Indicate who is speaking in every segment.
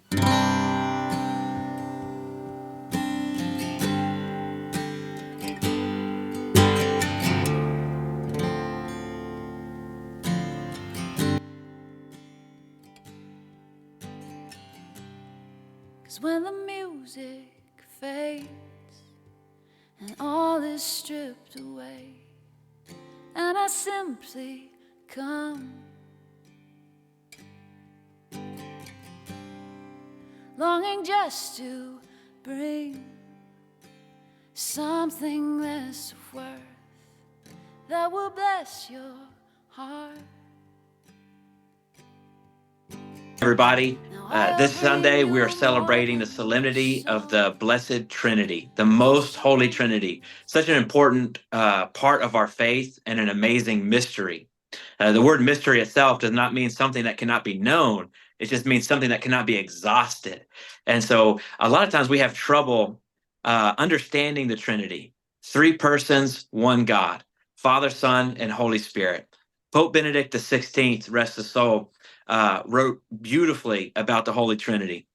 Speaker 1: 'Cause when the music fades and all is stripped away, and I simply come, longing just to bring something less of worth that will bless your heart.
Speaker 2: Everybody, this Sunday we are celebrating the solemnity of the Blessed Trinity, the most holy Trinity. Such an important part of our faith and an amazing mystery. The word mystery itself does not mean something that cannot be known. It just means something that cannot be exhausted. And so a lot of times we have trouble understanding the Trinity. 3 persons, 1 God, Father, Son, and Holy Spirit. Pope Benedict XVI, rest his soul, wrote beautifully about the Holy Trinity,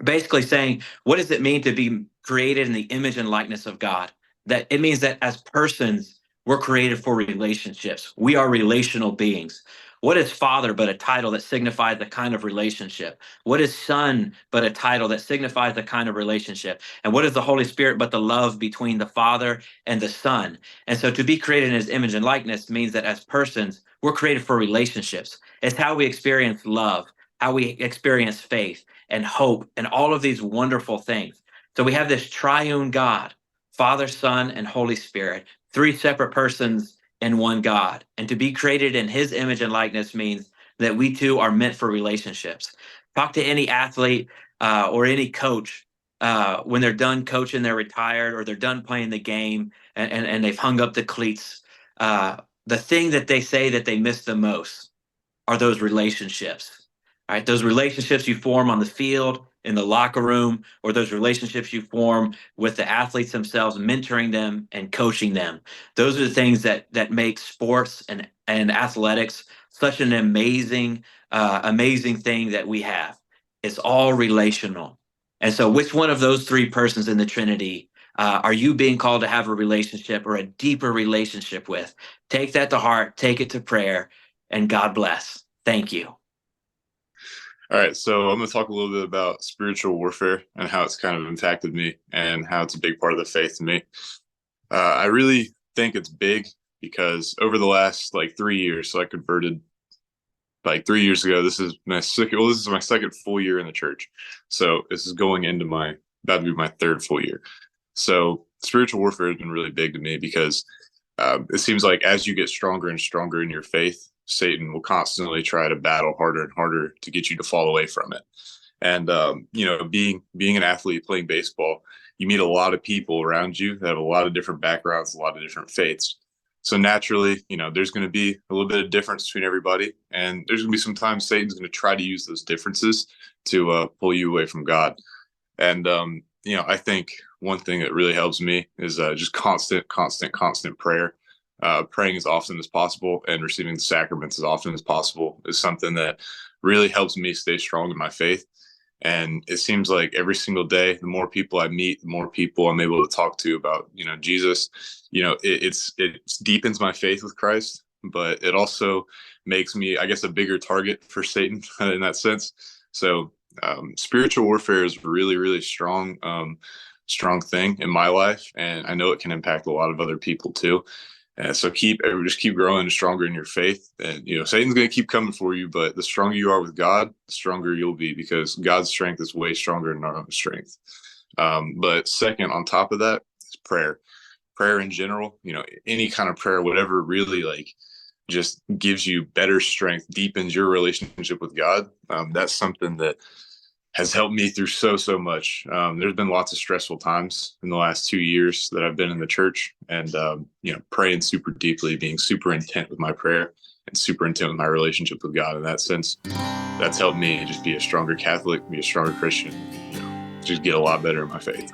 Speaker 2: basically saying, what does it mean to be created in the image and likeness of God? That it means that as persons, we're created for relationships. We are relational beings. What is Father but a title that signifies the kind of relationship? What is Son but a title that signifies the kind of relationship? And what is the Holy Spirit but the love between the Father and the Son? And so to be created in his image and likeness means that as persons, we're created for relationships. It's how we experience love, how we experience faith and hope and all of these wonderful things. So we have this triune God, Father, Son, and Holy Spirit, 3 separate persons in 1 God. And to be created in his image and likeness means that we too are meant for relationships. Talk to any athlete or any coach when they're done coaching, they're retired, or they're done playing the game and they've hung up the cleats. The thing that they say that they miss the most are those relationships. All right, those relationships you form on the field, in the locker room, or those relationships you form with the athletes themselves, mentoring them and coaching them. Those are the things that make sports and athletics such an amazing thing that we have. It's all relational. And so which one of those 3 persons in the Trinity are you being called to have a relationship or a deeper relationship with? Take that to heart, take it to prayer, and God bless. Thank you.
Speaker 3: All right, so I'm going to talk a little bit about spiritual warfare and how it's kind of impacted me and how it's a big part of the faith to me. I really think it's big because over the last 3 years, so I converted 3 years ago. This is my second full year in the church. So this is going into about to be my 3rd full year. So spiritual warfare has been really big to me because it seems like as you get stronger and stronger in your faith, Satan will constantly try to battle harder and harder to get you to fall away from it. And, being an athlete playing baseball, you meet a lot of people around you that have a lot of different backgrounds, a lot of different faiths. So naturally, there's going to be a little bit of difference between everybody. And there's going to be sometimes Satan's going to try to use those differences to pull you away from God. And, I think one thing that really helps me is just constant prayer. Praying as often as possible and receiving the sacraments as often as possible is something that really helps me stay strong in my faith. And it seems like every single day, the more people I meet, the more people I'm able to talk to about, Jesus, it deepens my faith with Christ, but it also makes me, I guess, a bigger target for Satan in that sense. So spiritual warfare is really, really strong thing in my life. And I know it can impact a lot of other people too. So just keep growing stronger in your faith. And, Satan's going to keep coming for you, but the stronger you are with God, the stronger you'll be because God's strength is way stronger than our own strength. But second, on top of that, is prayer. Prayer in general, any kind of prayer, whatever really just gives you better strength, deepens your relationship with God. That's something that has helped me through so much. There's been lots of stressful times in the last 2 years that I've been in the church and, praying super deeply, being super intent with my prayer and super intent with my relationship with God. In that sense, that's helped me just be a stronger Catholic, be a stronger Christian, just get a lot better in my faith.